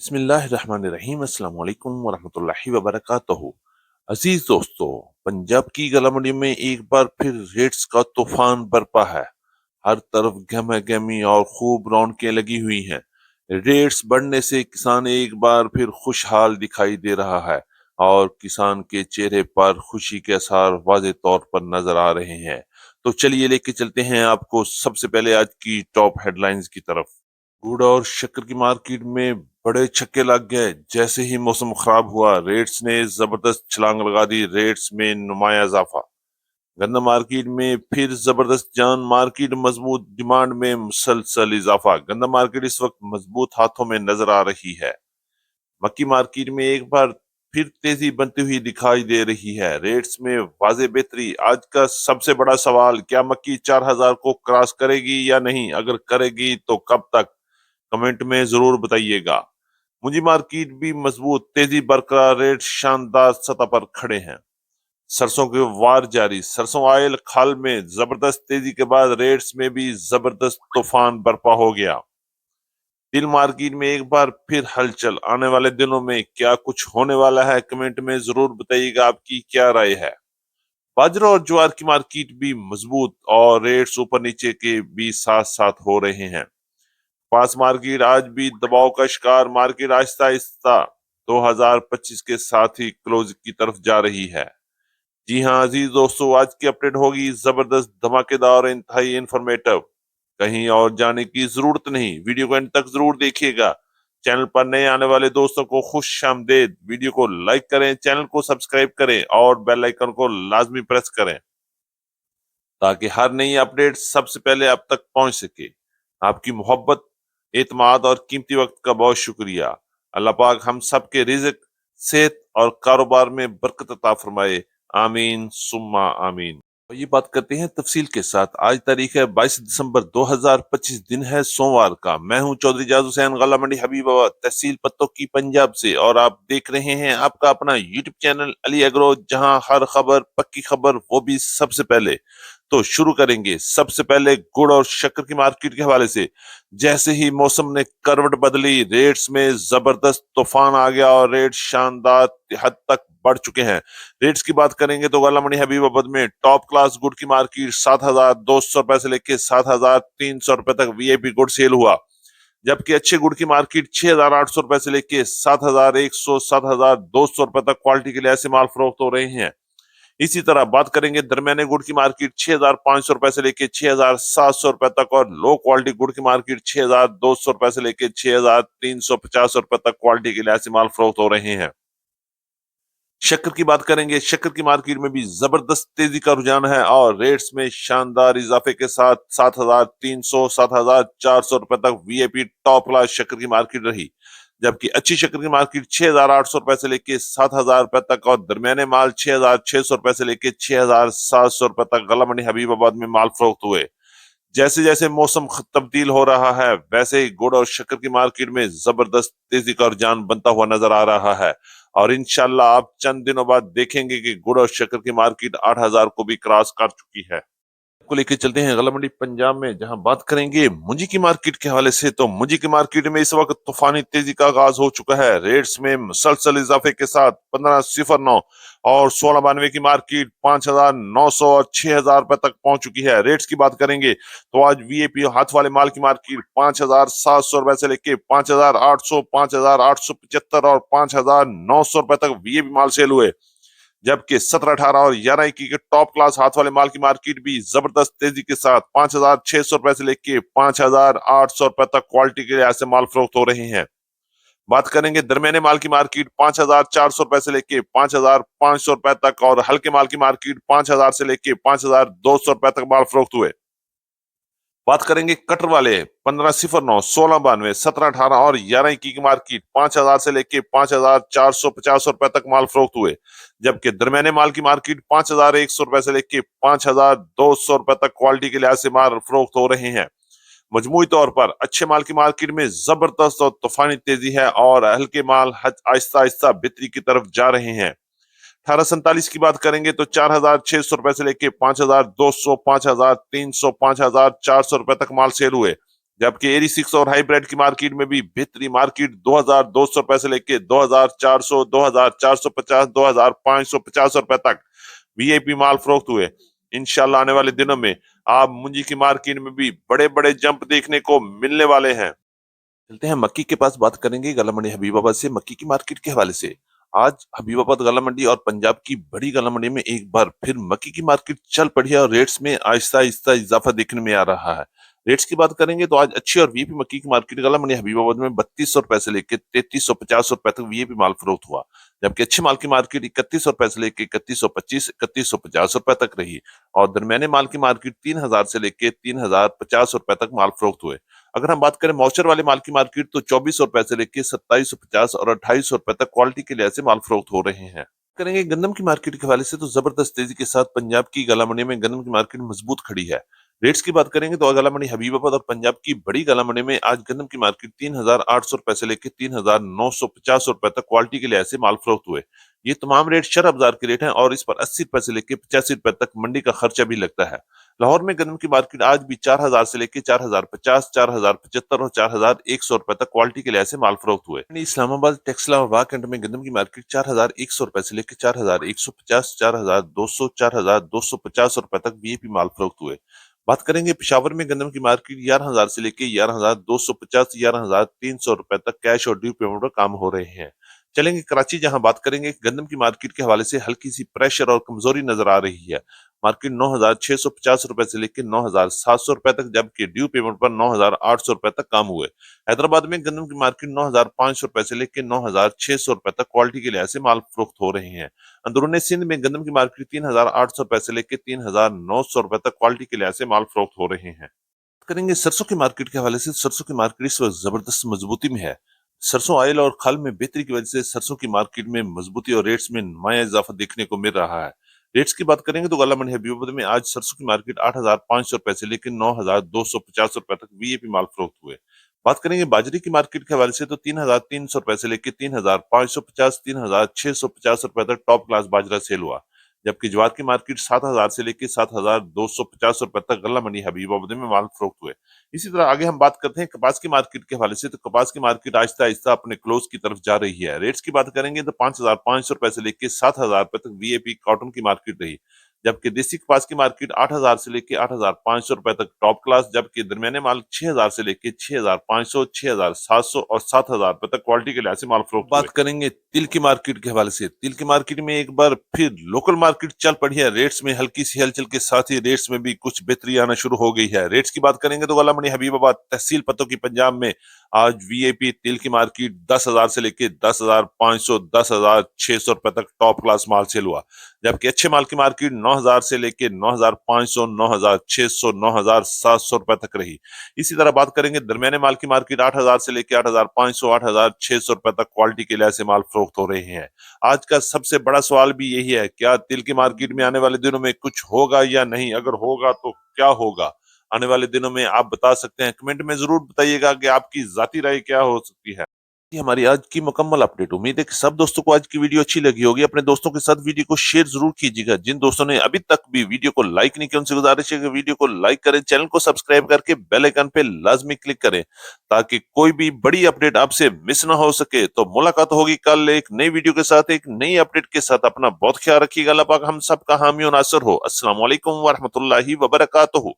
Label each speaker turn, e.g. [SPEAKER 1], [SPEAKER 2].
[SPEAKER 1] बिस्मिल्लाहिर्रहमानिर्रहीम। अस्सलाम वालेकुम वरहमतुल्लाहि वबरकातुहू। अजीज दोस्तों, पंजाब की गला मंडी में एक बार फिर रेट्स का तूफान बरपा है। हर तरफ गहमा गहमी और खूब रौनकें लगी हुई हैं। रेट्स बढ़ने से किसान एक बार फिर खुशहाल दिखाई दे रहा है और किसान के चेहरे पर खुशी के आसार वाज़े तौर पर नजर आ रहे हैं। तो चलिए लेके चलते हैं आपको सबसे पहले आज की टॉप हेडलाइंस की तरफ। गुड़ और शक्कर की मार्केट में बड़े छक्के लग गए। जैसे ही मौसम खराब हुआ, रेट्स ने जबरदस्त छलांग लगा दी। रेट्स में नुमाया इजाफा। गन्ना मार्केट में फिर जबरदस्त जान। मार्केट मजबूत, डिमांड में मुसलसल इजाफा। गन्ना मार्केट इस वक्त मजबूत हाथों में नजर आ रही है। मक्की मार्केट में एक बार फिर तेजी बनती हुई दिखाई दे रही है। रेट्स में वाजे बेहतरी। आज का सबसे बड़ा सवाल, क्या मक्की 4,000 को क्रॉस करेगी या नहीं? अगर करेगी तो कब तक? कमेंट में जरूर बताइएगा। मुंजी मार्केट भी मजबूत, तेजी बरकरार, रेट शानदार सतह पर खड़े हैं। सरसों के वार जारी। सरसों आयल खाल में जबरदस्त तेजी के बाद रेट्स में भी जबरदस्त तूफान बर्पा हो गया। तिल मार्केट में एक बार फिर हलचल। आने वाले दिनों में क्या कुछ होने वाला है? कमेंट में जरूर बताइएगा आपकी क्या राय है। बाजरा और ज्वार की मार्केट भी मजबूत और रेट्स ऊपर नीचे के भी साथ साथ हो रहे हैं। पास मार्केट आज भी दबाव का शिकार। मार्केट आहिस्ता आहिस्ता 2025 के साथ ही क्लोज की तरफ जा रही है। जी हाँ अजीज दोस्तों, आज की अपडेट होगी जबरदस्त, धमाकेदार और इंतहाई इंफॉर्मेटिव। कहीं और जाने की जरूरत नहीं, वीडियो को एंड तक जरूर देखिएगा। चैनल पर नए आने वाले दोस्तों को खुश आमदेद। वीडियो को लाइक करें, चैनल को सब्सक्राइब करें और बेल आइकन को लाजमी प्रेस करें ताकि हर नई अपडेट सबसे पहले आप तक पहुंच सके। आपकी मोहब्बत, एतमाद और कीमती वक्त का बहुत शुक्रिया। अल्लाह पाक हम सब के रिज़्क, सेहत और कारोबार में बरकत अता फरमाए। आमीन सुम्मा आमीन। और ये बात करते हैं तफसील के साथ। आज तारीख है 22 दिसंबर 2025, दिन है सोमवार का। मैं हूं चौधरी जाज हुसैन, गला मंडी हबीबाबाद, तहसील पत्तों की, पंजाब से। और आप देख रहे हैं आपका अपना यूट्यूब चैनल अली एग्रो, जहां हर खबर पक्की खबर, वो भी सबसे पहले। तो शुरू करेंगे सबसे पहले गुड़ और शक्कर की मार्केट के हवाले से। जैसे ही मौसम ने करवट बदली, रेट्स में जबरदस्त तूफान आ गया और रेट शानदार हद तक बढ़ चुके हैं। रेट्स की बात करेंगे तो गला मंडी हबीबाबाद में टॉप क्लास गुड़ की मार्केट 7,200 रुपए से लेकर 7,300 रुपए तक वीआईपी गुड़ सेल हुआ। जबकि अच्छे गुड़ की मार्केट 6,800 रुपए से लेकर 7,100, 7,200 रुपए तक क्वालिटी के लिए ऐसे माल फरोख्त हो रहे हैं। इसी तरह बात करेंगे दरमियाने गुड़ की मार्केट 6,500 रुपए से लेकर 6,700 रुपए तक, और लो क्वालिटी गुड़ की मार्केट 6,200 रुपए से लेकर 6,350 रुपए तक क्वालिटी के लिए ऐसे माल फरोख्त हो रहे हैं। शक्कर की बात करेंगे, शक्कर की मार्केट में भी जबरदस्त तेजी का रुझान है और रेट्स में शानदार इजाफे के साथ 7,300, 7,400 रुपए तक वीआईपी टॉप क्लास शक्कर की मार्केट रही। जबकि अच्छी शक्कर की मार्केट 6,800 रुपए से लेके 7,000 रुपए तक, और दरमियाने माल 6,600 रुपए से लेके 6,700 रुपए तक गला मंडी हबीबाबाद में माल फरोख्त हुए। जैसे जैसे मौसम तब्दील हो रहा है, वैसे ही गुड़ और शक्कर की मार्केट में जबरदस्त तेजी का रुझान बनता हुआ नजर आ रहा है। और इंशाल्लाह आप चंद दिनों बाद देखेंगे कि गुड़ और शक्कर की मार्केट 8,000 को भी क्रॉस कर चुकी है। को लेके चलते हैं गला मंडी पंजाब में, जहां बात करेंगे मुंजी की मार्केट के हवाले से। तो मुंजी की मार्केट में इस वक्त तूफानी तेजी का आगाज हो चुका है। रेट्स में मुसलसल इजाफे के साथ 1509 और 1692 की मार्केट 5,900 और 6,000 रुपए तक पहुंच चुकी है। रेट्स की बात करेंगे तो आज वीएपी हाथ वाले माल की मार्केट 5,700 रुपए से लेके 5,800, 5,875 और 5,900 रुपए तक वीएपी माल सेल हुए। जबकि 17, 18 और 11 इक्की के टॉप क्लास हाथ वाले माल की मार्केट भी जबरदस्त तेजी के साथ 5,600 रुपए से लेके 5,800 रुपए तक क्वालिटी के ऐसे माल फरोख्त हो रहे हैं। बात करेंगे दरमियाने माल की मार्केट 5,400 रुपए से लेके 5,500 रुपए तक, और हल्के माल की मार्केट 5,000 से लेके 5,200 रुपए तक माल फरोख्त हुए। बात करेंगे कटर वाले 1509, 1692, 17, 18 और 11 इक्की की मार्केट 5,000 से लेके 5,450 रुपए तक माल फरोख्त हुए। जबकि दरमियाने माल की मार्केट 5,100 रुपए से लेके 5,200 रुपए तक क्वालिटी के लिहाज से माल फरोख्त हो रहे हैं। मजमूई तौर पर अच्छे माल की मार्केट में जबरदस्त और तूफानी तेजी है और हल्के माल आहिस्ता आहिस्ता बेहतरी की तरफ जा रहे हैं। 1847 की बात करेंगे तो 4,600 रुपए से लेके 5,200, 5,300, 5,400 रुपए तक माल सेल हुए। जबकि एरी 6 और हाइब्रिड की मार्केट में भी बेहतरी मार्केट 2200 रुपए से लेके 2400, 2450, 2550 रुपए तक वीआईपी माल फरोख्त हुए। इंशाल्लाह आने वाले दिनों में आप मुंजी की मार्केट में भी बड़े बड़े जंप देखने को मिलने वाले हैं। चलते हैं मक्की के पास, बात करेंगे गला मंडी हबीबाबाद से मक्की की मार्केट के हवाले से। आज हबीबाबाद गला मंडी और पंजाब की बड़ी गला मंडी में एक बार फिर मक्की की मार्केट चल पड़ी है और रेट्स में आहिस्ता आहिस्ता इजाफा देखने में आ रहा है। रेट्स की बात करेंगे तो आज अच्छी और वीपी मक्की की मार्केट गला मंडी हबीबाबाद में 3200 रुपए से लेकर 3350 रुपए तक वीपी माल फरोख्त हुआ। जबकि अच्छे माल की मार्केट 3100 रुपए से लेकर 3125, 3150 रुपए तक रही और दरमियाने माल की मार्केट 3000 से लेकर 3050 रुपए तक माल फरोख्त हुए। अगर हम बात करें मॉइस्चर वाले माल की मार्केट तो 2400 रुपए से लेकर 2750 और 2800 रुपए तक क्वालिटी के लिहाज से माल फरोख्त हो रहे हैं। करेंगे गंदम की मार्केट के हवाले से तो जबरदस्त तेजी के साथ पंजाब की गला मंडी में गंदम की मार्केट मजबूत खड़ी है। रेट्स की बात करेंगे तो गला मंडी हबीबाबाद और पंजाब की बड़ी गला मंडी में आज गंदम की मार्केट 3800 रुपए से लेकर 3950 रुपए तक क्वालिटी के लिहाज से माल फरोख्त हुए। ये तमाम रेट शरह बाजार के रेट हैं और इस पर 80 रुपए से लेकर 85 रुपए तक मंडी का खर्चा भी लगता है। लाहौर में गंदम की मार्केट आज भी 4000 से लेकर 4050, 4075 और 4100 रुपए तक क्वालिटी के लिहाज से माल फरोख्त हुए। इस्लामाबाद, टेक्सला और वाकंड में गंदम की मार्केट 4100 रुपए से लेकर 4150, 4200, 4250 रुपए तक वीआईपी माल फरोख्त हुए। बात करेंगे पेशावर में गंदम की मार्केट 11000 से लेकर 11250, 11300 रुपए तक कैश और ड्यू पेमेंट पर काम हो रहे हैं। चलेंगे कराची, जहां बात करेंगे गंदम की मार्केट के हवाले से हल्की सी प्रेशर और कमजोरी नजर आ रही है। मार्केट 9650 रुपए से लेकर 9700 रुपए तक, जबकि ड्यू पेमेंट पर 9800 रुपए तक काम हुए। हैदराबाद में गंदम की मार्केट 9500 रुपए से लेकर 9600 रुपए तक क्वालिटी के लिहाज से माल फरोख्त हो रहे हैं। अंदरूनी सिंध में गंदम की मार्केट 3800 रुपए से लेकर 3900 रुपए तक क्वालिटी के लिहाज से माल फरोख्त हो रहे हैं। करेंगे सरसों की मार्केट के हवाले से, सरसों की मार्केट इस वक्त जबरदस्त मजबूती में है। सरसों ऑयल और खल में बेहतरी की वजह से सरसों की मार्केट में मजबूती और रेट्स में नुमाया इजाफा देखने को मिल रहा है। रेट्स की बात करेंगे तो गला मंडी हबीबाबाद में आज सरसों की मार्केट 8500 रुपए से लेकर 9250 रुपए तक वीआईपी माल फरोख्त हुए। बात करेंगे बाजरे की मार्केट के हवाले से तो 3300 रुपए से लेकर 3550, 3650 रुपए तक टॉप क्लास बाजरा सेल हुआ। जबकि ज्वार की मार्केट 7000 से लेकर 7250 रुपए तक गला मंडी हबीबाबाद में माल फरोख्त हुए। इसी तरह आगे हम बात करते हैं कपास की मार्केट के हवाले से, तो कपास की मार्केट आहिस्ता आहिस्ता अपने क्लोज की तरफ जा रही है। रेट्स की बात करेंगे तो 5500 रुपए से लेकर 7000 रुपए तक वीआईपी कॉटन की मार्केट रही। जबकि देसी कपास की मार्केट 8000 से लेकर 8500 रुपए तक टॉप क्लास, जबकि दरमियाने माल 6000 से लेकर 6500, 6700 और 7000 रुपए तक क्वालिटी के लिहाज से माल फरोख्त हुए। बात करेंगे तिल की मार्केट के हवाले से, तिल की मार्केट में एक बार फिर लोकल मार्केट चल पड़ी है। रेट्स में हल्की सी हलचल के साथ ही रेट्स में भी कुछ बेहतरी आना शुरू हो गई है। रेट्स की बात करेंगे तो गला मंडी हबीबाबाद तहसील पत्तों की पंजाब में आज वीआईपी तिल की मार्केट 10,000 से लेकर 10,500, 10,600 रुपए तक टॉप क्लास माल सेल हुआ। जबकि अच्छे माल की मार्केट 9,000 से लेकर 9,500, 9,600, 9,700 रुपए तक रही। इसी तरह बात करेंगे दरमियाने माल की मार्केट 8,000 से लेकर 8,500, 8,600 रुपए तक क्वालिटी के लिहाज से माल फरोख्त हो रहे हैं। आज का सबसे बड़ा सवाल भी यही है, क्या तिल की मार्केट में आने वाले दिनों में कुछ होगा या नहीं? अगर होगा तो क्या होगा? आने वाले दिनों में आप बता सकते हैं, कमेंट में जरूर बताइएगा कि आपकी जाती राय क्या हो सकती है। ये हमारी आज की मुकम्मल अपडेट। उम्मीद है कि सब दोस्तों को आज की वीडियो अच्छी लगी होगी। अपने दोस्तों के साथ वीडियो को शेयर जरूर कीजिएगा। जिन दोस्तों ने अभी तक भी वीडियो को लाइक नहीं किया उनसे गुजारिश है कि वीडियो को लाइक करें, चैनल को सब्सक्राइब करके बेल आइकन पे लाजमी क्लिक करें ताकि कोई भी बड़ी अपडेट आपसे मिस ना हो सके। तो मुलाकात होगी कल एक नई वीडियो के साथ, एक नई अपडेट के साथ। अपना बहुत ख्याल रखिएगा। अल्लाह पाक हम सब का हामी और नासिर हो। अस्सलाम वालेकुम व रहमतुल्लाहि व बरकातहू।